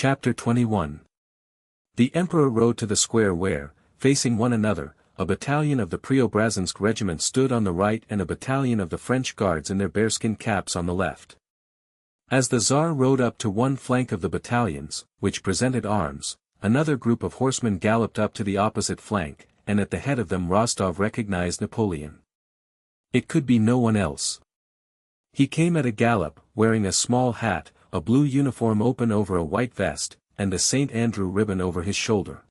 Chapter 21. The emperor rode to the square where, facing one another, a battalion of the Preobrazhensk regiment stood on the right and a battalion of the French guards in their bearskin caps on the left. As the Tsar rode up to one flank of the battalions, which presented arms, another group of horsemen galloped up to the opposite flank, and at the head of them Rostov recognized Napoleon. It could be no one else. He came at a gallop, wearing a small hat, a blue uniform open over a white vest, and a St. Andrew ribbon over his shoulder.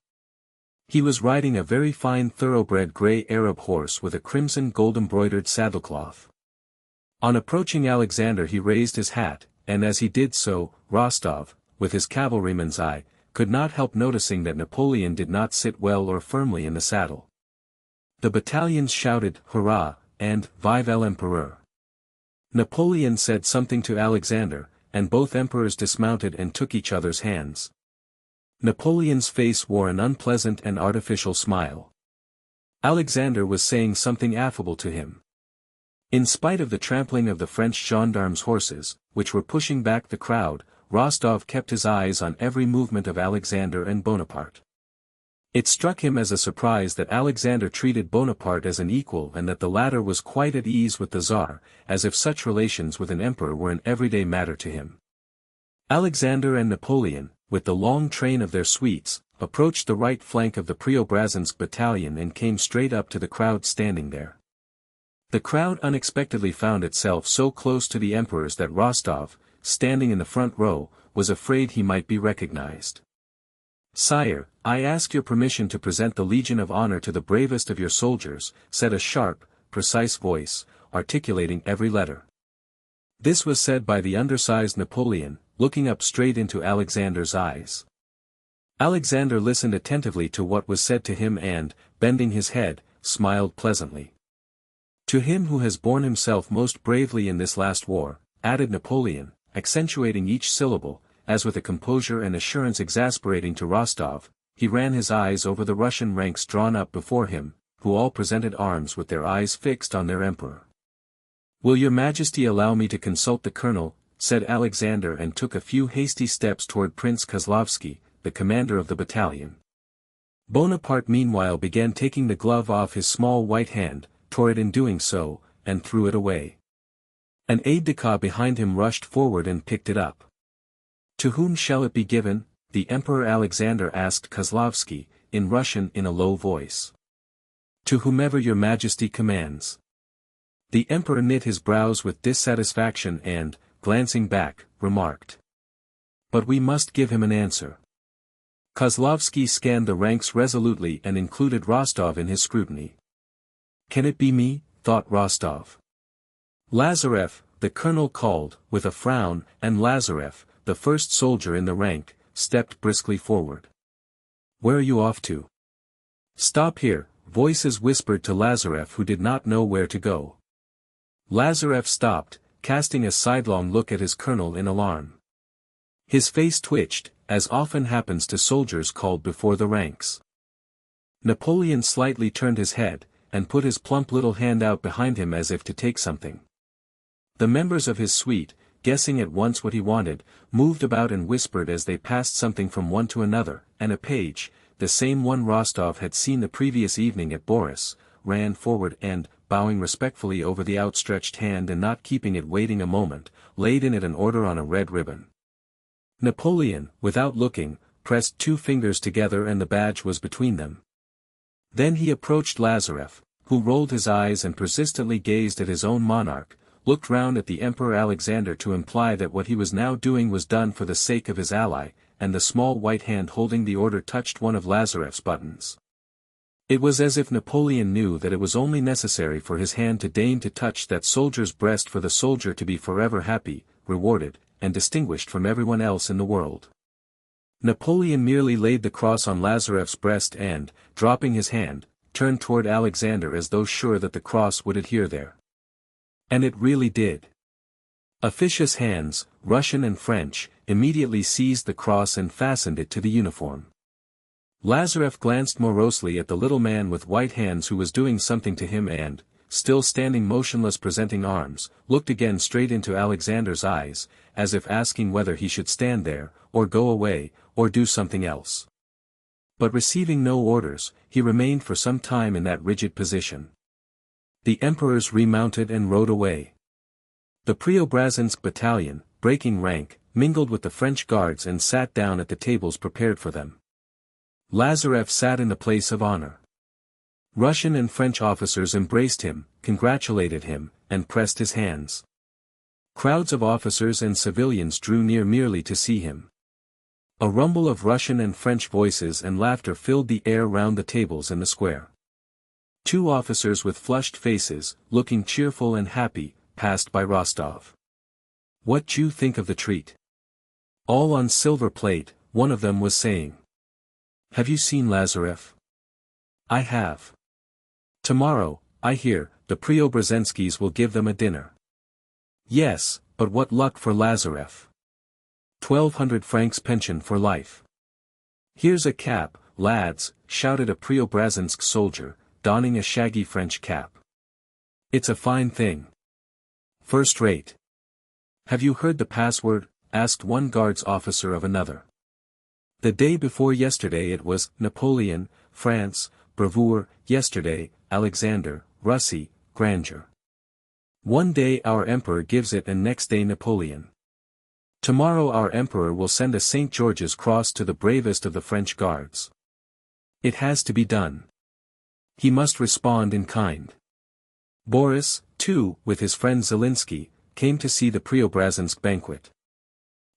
He was riding a very fine thoroughbred grey Arab horse with a crimson gold-embroidered saddlecloth. On approaching Alexander he raised his hat, and as he did so, Rostov, with his cavalryman's eye, could not help noticing that Napoleon did not sit well or firmly in the saddle. The battalions shouted, "Hurrah!" and "Vive l'Empereur!" Napoleon said something to Alexander, and both emperors dismounted and took each other's hands. Napoleon's face wore an unpleasant and artificial smile. Alexander was saying something affable to him. In spite of the trampling of the French gendarmes' horses, which were pushing back the crowd, Rostov kept his eyes on every movement of Alexander and Bonaparte. It struck him as a surprise that Alexander treated Bonaparte as an equal and that the latter was quite at ease with the Tsar, as if such relations with an emperor were an everyday matter to him. Alexander and Napoleon, with the long train of their suites, approached the right flank of the Preobrazhensk battalion and came straight up to the crowd standing there. The crowd unexpectedly found itself so close to the emperors that Rostov, standing in the front row, was afraid he might be recognized. "Sire, I ask your permission to present the Legion of Honor to the bravest of your soldiers," said a sharp, precise voice, articulating every letter. This was said by the undersized Napoleon, looking up straight into Alexander's eyes. Alexander listened attentively to what was said to him and, bending his head, smiled pleasantly. "To him who has borne himself most bravely in this last war," added Napoleon, accentuating each syllable, as with a composure and assurance exasperating to Rostov, he ran his eyes over the Russian ranks drawn up before him, who all presented arms with their eyes fixed on their emperor. "Will your Majesty allow me to consult the colonel?" said Alexander and took a few hasty steps toward Prince Kozlovsky, the commander of the battalion. Bonaparte meanwhile began taking the glove off his small white hand, tore it in doing so, and threw it away. An aide-de-camp behind him rushed forward and picked it up. "To whom shall it be given?" the Emperor Alexander asked Kozlovsky, in Russian in a low voice. "To whomever your Majesty commands." The Emperor knit his brows with dissatisfaction and, glancing back, remarked, "But we must give him an answer." Kozlovsky scanned the ranks resolutely and included Rostov in his scrutiny. "Can it be me?" thought Rostov. "Lazarev," the colonel called, with a frown, and Lazarev, the first soldier in the rank, stepped briskly forward. "Where are you off to?" "Stop here," voices whispered to Lazarev who did not know where to go. Lazarev stopped, casting a sidelong look at his colonel in alarm. His face twitched, as often happens to soldiers called before the ranks. Napoleon slightly turned his head, and put his plump little hand out behind him as if to take something. The members of his suite, guessing at once what he wanted, moved about and whispered as they passed something from one to another, and a page, the same one Rostov had seen the previous evening at Boris, ran forward and, bowing respectfully over the outstretched hand and not keeping it waiting a moment, laid in it an order on a red ribbon. Napoleon, without looking, pressed two fingers together and the badge was between them. Then he approached Lazarev, who rolled his eyes and persistently gazed at his own monarch, looked round at the Emperor Alexander to imply that what he was now doing was done for the sake of his ally, and the small white hand holding the order touched one of Lazarev's buttons. It was as if Napoleon knew that it was only necessary for his hand to deign to touch that soldier's breast for the soldier to be forever happy, rewarded, and distinguished from everyone else in the world. Napoleon merely laid the cross on Lazarev's breast and, dropping his hand, turned toward Alexander as though sure that the cross would adhere there. And it really did. Officious hands, Russian and French, immediately seized the cross and fastened it to the uniform. Lazarev glanced morosely at the little man with white hands who was doing something to him and, still standing motionless presenting arms, looked again straight into Alexander's eyes, as if asking whether he should stand there, or go away, or do something else. But receiving no orders, he remained for some time in that rigid position. The emperors remounted and rode away. The Preobrazhensk battalion, breaking rank, mingled with the French guards and sat down at the tables prepared for them. Lazarev sat in the place of honor. Russian and French officers embraced him, congratulated him, and pressed his hands. Crowds of officers and civilians drew near merely to see him. A rumble of Russian and French voices and laughter filled the air round the tables in the square. Two officers with flushed faces, looking cheerful and happy, passed by Rostov. "What do you think of the treat?" "All on silver plate," one of them was saying. "Have you seen Lazarev?" "I have. Tomorrow, I hear, the Preobrazhenskys will give them a dinner." "Yes, but what luck for Lazarev. 1,200 francs pension for life." "Here's a cap, lads," shouted a Preobrazhensk soldier, donning a shaggy French cap. "It's a fine thing. First rate." "Have you heard the password?" asked one guards officer of another. "The day before yesterday it was, Napoleon, France, bravoure, yesterday, Alexander, Russie, grandeur. One day our emperor gives it and next day Napoleon. Tomorrow our emperor will send a St. George's cross to the bravest of the French guards. It has to be done. He must respond in kind." Boris, too, with his friend Zelinsky, came to see the Preobrazhensk banquet.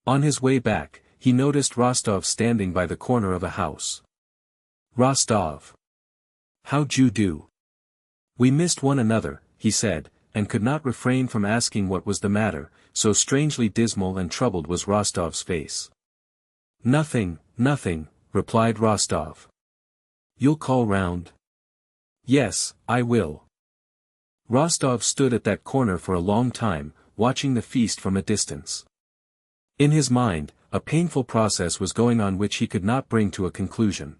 On his way back, he noticed Rostov standing by the corner of a house. "Rostov. How'd you do?" "We missed one another," he said, and could not refrain from asking what was the matter, so strangely dismal and troubled was Rostov's face. "Nothing, nothing," replied Rostov. "You'll call round?" "Yes, I will." Rostov stood at that corner for a long time, watching the feast from a distance. In his mind, a painful process was going on which he could not bring to a conclusion.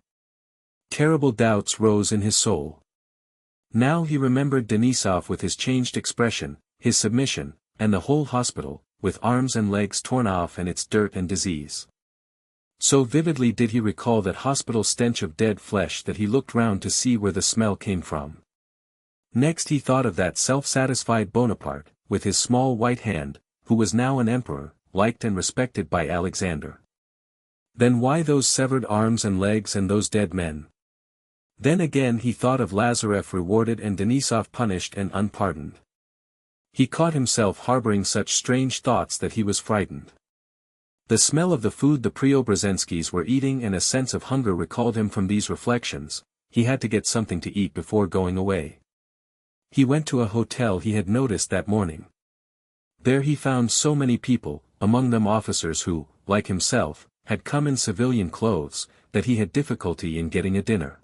Terrible doubts rose in his soul. Now he remembered Denisov with his changed expression, his submission, and the whole hospital, with arms and legs torn off and its dirt and disease. So vividly did he recall that hospital stench of dead flesh that he looked round to see where the smell came from. Next he thought of that self-satisfied Bonaparte, with his small white hand, who was now an emperor, liked and respected by Alexander. Then why those severed arms and legs and those dead men? Then again he thought of Lazarev rewarded and Denisov punished and unpardoned. He caught himself harboring such strange thoughts that he was frightened. The smell of the food the Preobrazhenskys were eating and a sense of hunger recalled him from these reflections. He had to get something to eat before going away. He went to a hotel he had noticed that morning. There he found so many people, among them officers who, like himself, had come in civilian clothes, that he had difficulty in getting a dinner.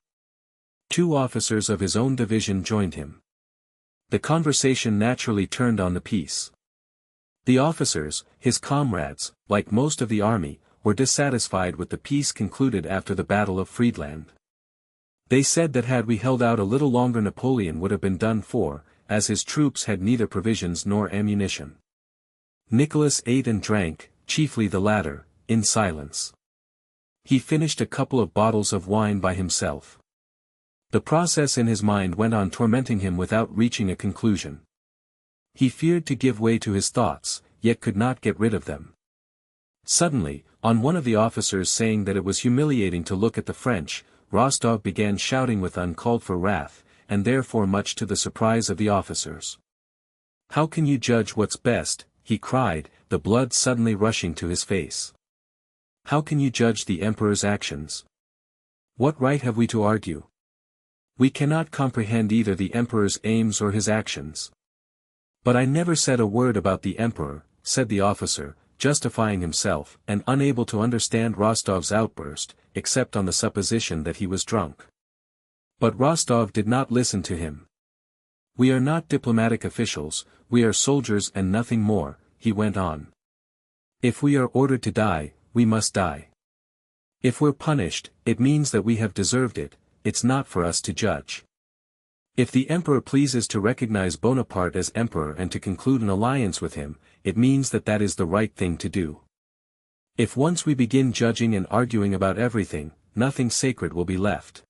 Two officers of his own division joined him. The conversation naturally turned on the peace. The officers, his comrades, like most of the army, were dissatisfied with the peace concluded after the Battle of Friedland. They said that had we held out a little longer Napoleon would have been done for, as his troops had neither provisions nor ammunition. Nicholas ate and drank, chiefly the latter, in silence. He finished a couple of bottles of wine by himself. The process in his mind went on tormenting him without reaching a conclusion. He feared to give way to his thoughts, yet could not get rid of them. Suddenly, on one of the officers saying that it was humiliating to look at the French, Rostov began shouting with uncalled for wrath, and therefore much to the surprise of the officers. "How can you judge what's best?" he cried, the blood suddenly rushing to his face. "How can you judge the emperor's actions? What right have we to argue? We cannot comprehend either the emperor's aims or his actions." "But I never said a word about the emperor," said the officer, justifying himself, and unable to understand Rostov's outburst, except on the supposition that he was drunk. But Rostov did not listen to him. "We are not diplomatic officials, we are soldiers and nothing more," he went on. "If we are ordered to die, we must die. If we're punished, it means that we have deserved it, it's not for us to judge. If the emperor pleases to recognize Bonaparte as emperor and to conclude an alliance with him, it means that that is the right thing to do. If once we begin judging and arguing about everything, nothing sacred will be left.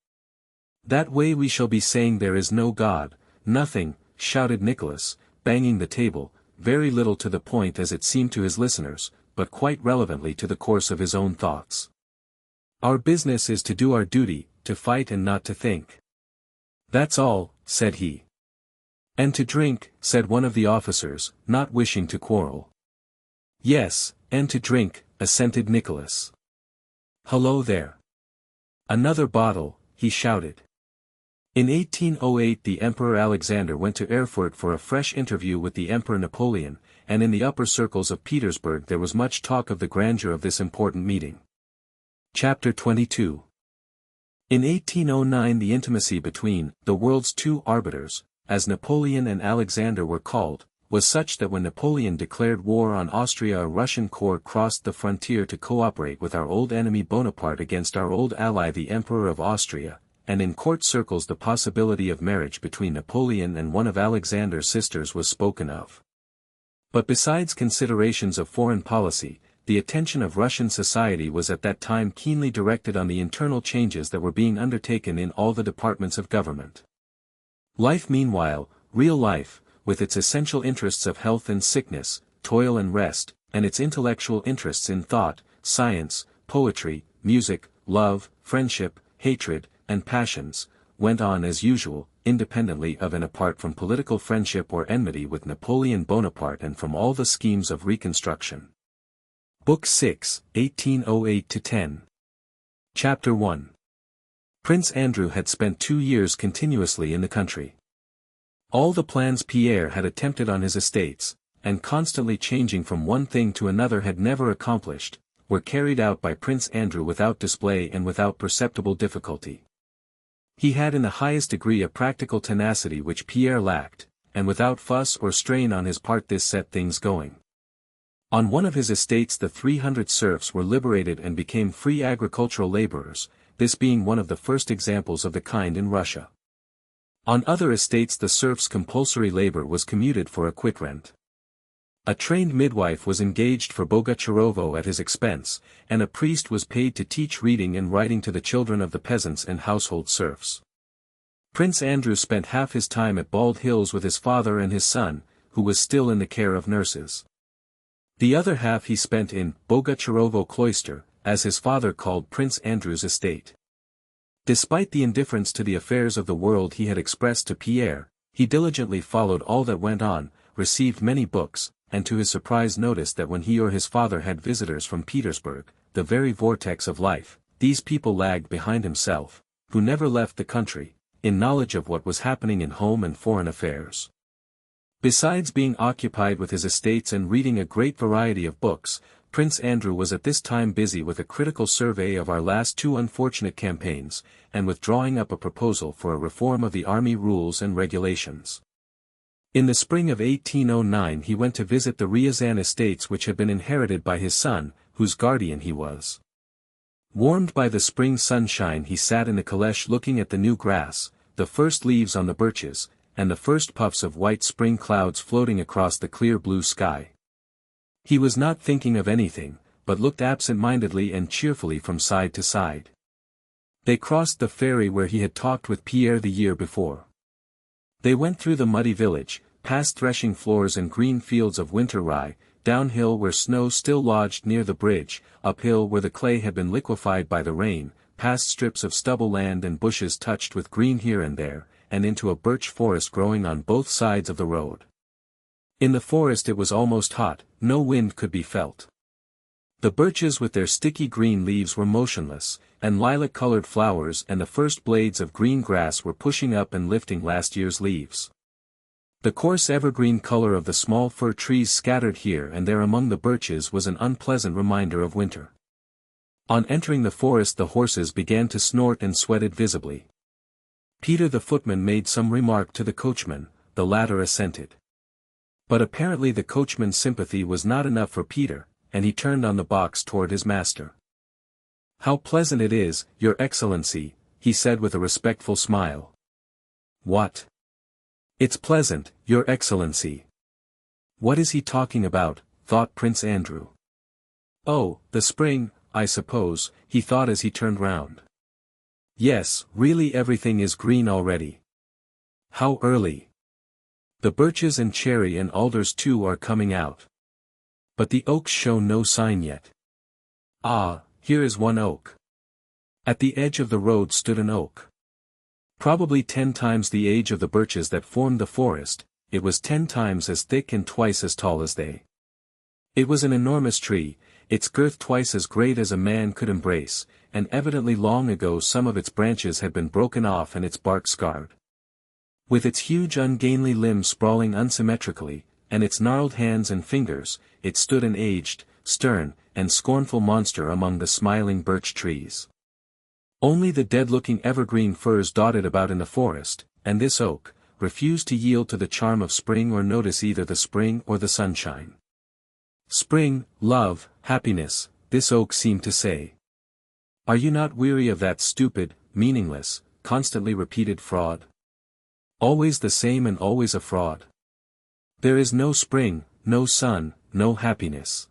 That way we shall be saying there is no God, nothing, shouted Nicholas, banging the table, very little to the point as it seemed to his listeners, but quite relevantly to the course of his own thoughts. Our business is to do our duty, to fight and not to think. That's all, said he. And to drink, said one of the officers, not wishing to quarrel. Yes, and to drink, assented Nicholas. Hullo there. Another bottle, he shouted. In 1808 the Emperor Alexander went to Erfurt for a fresh interview with the Emperor Napoleon, and in the upper circles of Petersburg there was much talk of the grandeur of this important meeting. Chapter 22. In 1809 the intimacy between the world's two arbiters, as Napoleon and Alexander were called, was such that when Napoleon declared war on Austria a Russian corps crossed the frontier to cooperate with our old enemy Bonaparte against our old ally the Emperor of Austria, and in court circles the possibility of marriage between Napoleon and one of Alexander's sisters was spoken of. But besides considerations of foreign policy, the attention of Russian society was at that time keenly directed on the internal changes that were being undertaken in all the departments of government. Life meanwhile, real life, with its essential interests of health and sickness, toil and rest, and its intellectual interests in thought, science, poetry, music, love, friendship, hatred, and passions, went on as usual, independently of and apart from political friendship or enmity with Napoleon Bonaparte and from all the schemes of reconstruction. Book 6, 1808-10. Chapter 1. Prince Andrew had spent 2 years continuously in the country. All the plans Pierre had attempted on his estates, and constantly changing from one thing to another had never accomplished, were carried out by Prince Andrew without display and without perceptible difficulty. He had in the highest degree a practical tenacity which Pierre lacked, and without fuss or strain on his part this set things going. On one of his estates the 300 serfs were liberated and became free agricultural laborers, this being one of the first examples of the kind in Russia. On other estates the serfs' compulsory labor was commuted for a quit-rent. A trained midwife was engaged for Bogucharovo at his expense, and a priest was paid to teach reading and writing to the children of the peasants and household serfs. Prince Andrew spent half his time at Bald Hills with his father and his son, who was still in the care of nurses. The other half he spent in Bogucharovo Cloister, as his father called Prince Andrew's estate. Despite the indifference to the affairs of the world he had expressed to Pierre, he diligently followed all that went on, received many books, and to his surprise noticed that when he or his father had visitors from Petersburg, the very vortex of life, these people lagged behind himself, who never left the country, in knowledge of what was happening in home and foreign affairs. Besides being occupied with his estates and reading a great variety of books, Prince Andrew was at this time busy with a critical survey of our last 2 unfortunate campaigns, and with drawing up a proposal for a reform of the army rules and regulations. In the spring of 1809 he went to visit the Ryazan estates which had been inherited by his son, whose guardian he was. Warmed by the spring sunshine he sat in the caleche looking at the new grass, the first leaves on the birches, and the first puffs of white spring clouds floating across the clear blue sky. He was not thinking of anything, but looked absent-mindedly and cheerfully from side to side. They crossed the ferry where he had talked with Pierre the year before. They went through the muddy village, past threshing floors and green fields of winter rye, downhill where snow still lodged near the bridge, uphill where the clay had been liquefied by the rain, past strips of stubble land and bushes touched with green here and there, and into a birch forest growing on both sides of the road. In the forest it was almost hot, no wind could be felt. The birches with their sticky green leaves were motionless, and lilac-colored flowers and the first blades of green grass were pushing up and lifting last year's leaves. The coarse evergreen color of the small fir trees scattered here and there among the birches was an unpleasant reminder of winter. On entering the forest the horses began to snort and sweated visibly. Peter the footman made some remark to the coachman, the latter assented. But apparently the coachman's sympathy was not enough for Peter, and he turned on the box toward his master. "How pleasant it is, your excellency," he said with a respectful smile. "What? It's pleasant, your excellency. What is he talking about, thought Prince Andrew. Oh, the spring, I suppose, he thought as he turned round. Yes, really everything is green already. How early! The birches and cherry and alders too are coming out. But the oaks show no sign yet. Ah, here is one oak. At the edge of the road stood an oak. Probably 10 times the age of the birches that formed the forest, it was 10 times as thick and twice as tall as they. It was an enormous tree, its girth twice as great as a man could embrace, and evidently long ago some of its branches had been broken off and its bark scarred. With its huge ungainly limbs sprawling unsymmetrically, and its gnarled hands and fingers, it stood an aged, stern, and scornful monster among the smiling birch trees. Only the dead-looking evergreen firs dotted about in the forest, and this oak, refused to yield to the charm of spring or notice either the spring or the sunshine. Spring, love, happiness, this oak seemed to say. Are you not weary of that stupid, meaningless, constantly repeated fraud? Always the same and always a fraud. There is no spring, no sun, no happiness.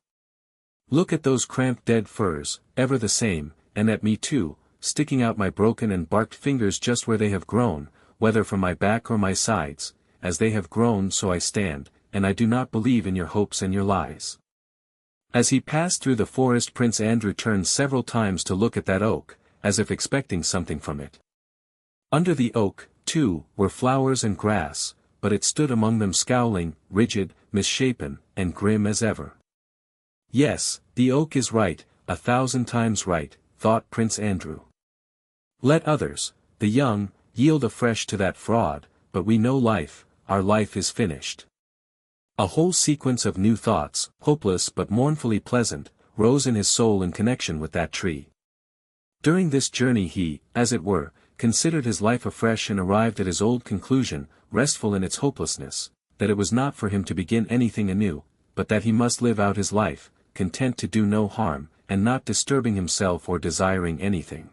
Look at those cramped dead firs, ever the same, and at me too, sticking out my broken and barked fingers just where they have grown, whether from my back or my sides, as they have grown so I stand, and I do not believe in your hopes and your lies. As he passed through the forest, Prince Andrew turned several times to look at that oak, as if expecting something from it. Under the oak, too, were flowers and grass, but it stood among them scowling, rigid, misshapen, and grim as ever. Yes, the oak is right, 1,000 times right, thought Prince Andrew. Let others, the young, yield afresh to that fraud, but we know life, our life is finished. A whole sequence of new thoughts, hopeless but mournfully pleasant, rose in his soul in connection with that tree. During this journey he, as it were, considered his life afresh and arrived at his old conclusion, restful in its hopelessness, that it was not for him to begin anything anew, but that he must live out his life, content to do no harm, and not disturbing himself or desiring anything.